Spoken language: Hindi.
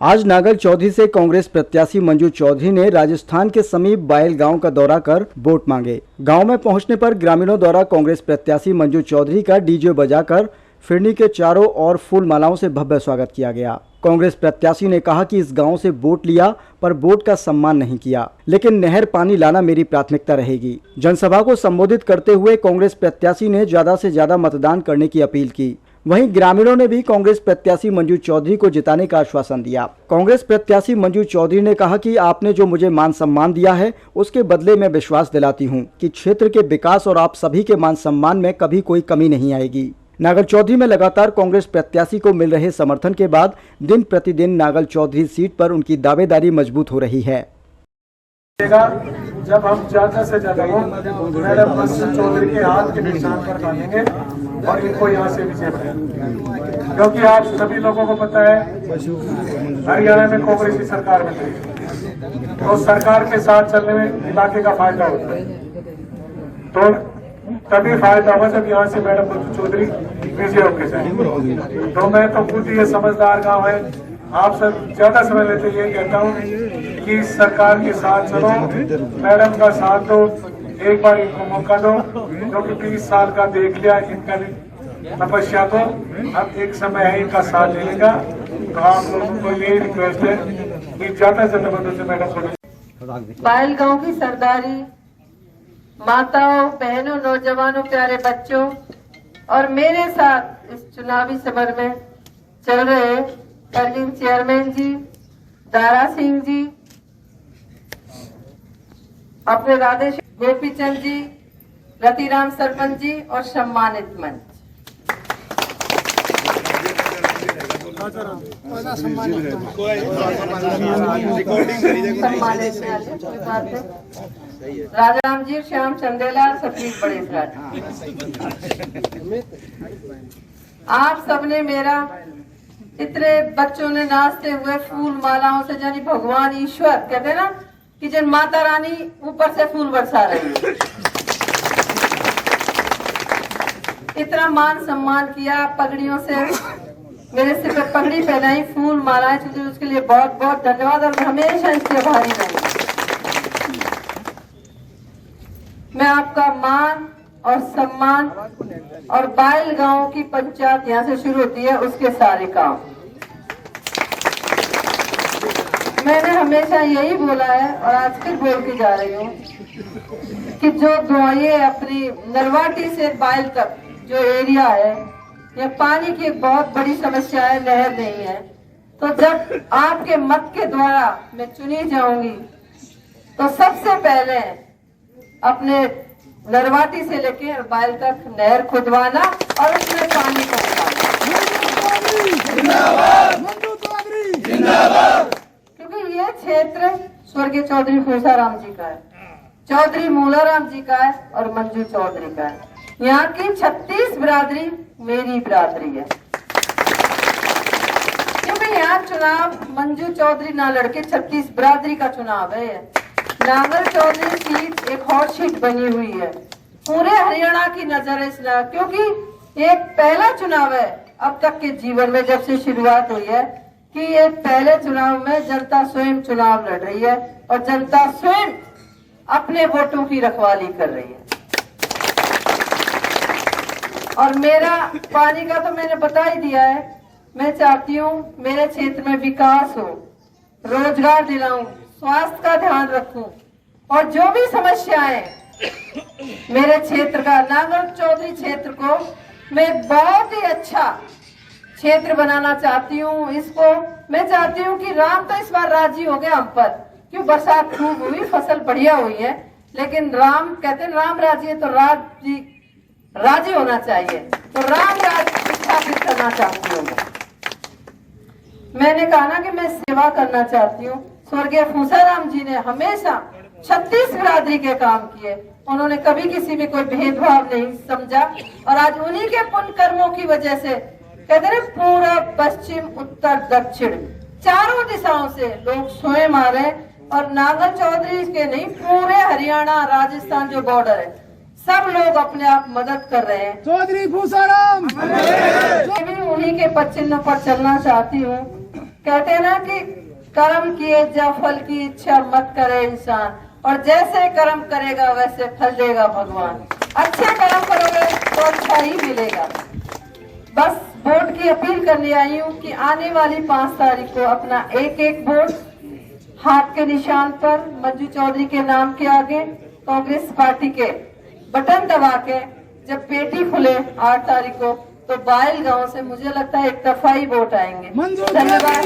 आज नागल चौधरी से कांग्रेस प्रत्याशी मंजू चौधरी ने राजस्थान के समीप बायल गांव का दौरा कर वोट मांगे। गांव में पहुंचने पर ग्रामीणों द्वारा कांग्रेस प्रत्याशी मंजू चौधरी का डीजे बजाकर फिरनी के चारों ओर फूल मालाओं से भव्य स्वागत किया गया। कांग्रेस प्रत्याशी ने कहा कि इस गांव से वोट लिया पर वोट का सम्मान नहीं किया, लेकिन नहर पानी लाना मेरी प्राथमिकता रहेगी। जनसभा को संबोधित करते हुए कांग्रेस प्रत्याशी ने ज्यादा से ज्यादा मतदान करने की अपील की। वहीं ग्रामीणों ने भी कांग्रेस प्रत्याशी मंजू चौधरी को जिताने का आश्वासन दिया। कांग्रेस प्रत्याशी मंजू चौधरी ने कहा कि आपने जो मुझे मान सम्मान दिया है उसके बदले मैं विश्वास दिलाती हूं कि क्षेत्र के विकास और आप सभी के मान सम्मान में कभी कोई कमी नहीं आएगी। नागल चौधरी में लगातार कांग्रेस प्रत्याशी को मिल रहे समर्थन के बाद दिन प्रतिदिन नागल चौधरी सीट पर उनकी दावेदारी मजबूत हो रही है। जब हम ज्यादा से ज्यादा मैडम मंजू चौधरी के हाथ के निशान पर डालेंगे और इनको यहाँ से विजय बनाएंगे, क्योंकि आप सभी लोगों को पता है हरियाणा में कांग्रेस की सरकार बन रही है, तो सरकार के साथ चलने में इलाके का फायदा होता है। तो तभी फायदा होगा जब यहाँ से मैडम मंजू चौधरी विजय होके जाए। तो मैं तो खुद ये समझदार गाँव है, आप सब ज्यादा समय लेते ये कहता हूँ कि सरकार के साथ चलो, मैडम का साथ दो, एक बार इनको मौका दो, क्योंकि 20 साल का देख लिया इनका तपस्या को, अब एक समय है इनका साथ लेने का। तो आप लोगों को ये रिक्वेस्ट है कि ज्यादा से ज्यादा से मैडम को बायल गांव की सरदारी, माताओं, बहनों, नौजवानों, प्यारे बच्चों और मेरे साथ इस चुनावी समर में चल रहे कर्लिंग चेयरमैन जी, दारा सिंह जी, अपने राधे गोपीचंद जी, रतिराम सरपंच जी और सम्मानित मंच। राजाराम जी, श्याम चंदेला, सतीश बड़े आप सबने मेरा, इतने बच्चों ने नाचते हुए फूल मालाओं से, यानी भगवान ईश्वर कहते हैं ना कि जन माता रानी ऊपर से फूल बरसा रही है, इतना मान सम्मान किया, पगड़ियों से मेरे सिर पर पगड़ी पहनाई, फूल मालाएं चुनी, उसके लिए बहुत बहुत धन्यवाद और हमेशा इसके आभारी रहूंगी। मैं आपका मान और सम्मान और बायल गांव की पंचायत यहाँ से शुरू होती है, उसके सारे काम मैंने हमेशा यही बोला है और आज फिर बोल के जा रही हूँ कि जो ये अपनी नरवाटी से बायल तक जो एरिया है, यह पानी की एक बहुत बड़ी समस्या है, नहर नहीं है। तो जब आपके मत के द्वारा मैं चुनी जाऊंगी तो सबसे पहले अपने नरवाटी से लेके बायल तक नहर खुदवाना और उसमें पानी पहुंचाना, क्योंकि ये क्षेत्र स्वर्गीय चौधरी फूसाराम जी का है, चौधरी मूलाराम जी का है और मंजू चौधरी का है। यहाँ की 36 बिरादरी मेरी बिरादरी है, क्योंकि यहाँ चुनाव मंजू चौधरी ना लड़के 36 बिरादरी का चुनाव है। नागल चौधरी सीट एक हॉट सीट बनी हुई है, पूरे हरियाणा की नजर है इसलिए, क्योंकि एक पहला चुनाव है अब तक के जीवन में, जब से शुरुआत हुई है कि ये पहले चुनाव में जनता स्वयं चुनाव लड़ रही है और जनता स्वयं अपने वोटों की रखवाली कर रही है। और मेरा पानी का तो मैंने बता ही दिया है, मैं चाहती हूँ मेरे क्षेत्र में विकास हो, रोजगार दिलाऊं, स्वास्थ्य का ध्यान रखूं और जो भी समस्याएं मेरे क्षेत्र का, नागल चौधरी क्षेत्र को मैं बहुत ही अच्छा क्षेत्र बनाना चाहती हूँ। इसको मैं चाहती हूँ कि राम तो इस बार राजी हो गए हम पर, क्यों बरसात खूब हुई, फसल बढ़िया हुई है, लेकिन राम कहते हैं राम राजी है तो राजी होना चाहिए, तो राम राज्य स्थापित करना चाहती हूँ। मैंने कहा ना कि मैं सेवा करना चाहती हूँ। स्वर्गीय फूसाराम जी ने हमेशा 36 बिरादरी के काम किए, उन्होंने कभी किसी में कोई भेदभाव नहीं समझा और आज उन्हीं के पुण्य कर्मों की वजह से कहते हैं पूरब, पश्चिम, उत्तर, दक्षिण चारों दिशाओं से लोग स्वयं आ रहे हैं और नागल चौधरी के नहीं, पूरे हरियाणा राजस्थान जो बॉर्डर है सब लोग अपने आप मदद कर रहे हैं। चौधरी फूसाराम, मैं भी उन्हीं के पद चिन्ह पर चलना चाहती हूँ कहते हैं ना कि कर्म किए जब फल की इच्छा मत करे इंसान, और जैसे कर्म करेगा वैसे फल देगा भगवान। अच्छे कर्म करोगे तो अच्छा ही मिलेगा। बस वोट की अपील करने आई हूँ कि आने वाली 5 तारीख को अपना एक एक वोट हाथ के निशान पर मंजू चौधरी के नाम के आगे कांग्रेस पार्टी के बटन दबा के जब पेटी खुले 8 तारीख को, तो बायल गांव से मुझे लगता है एक तरफा ही वोट आएंगे। धन्यवाद।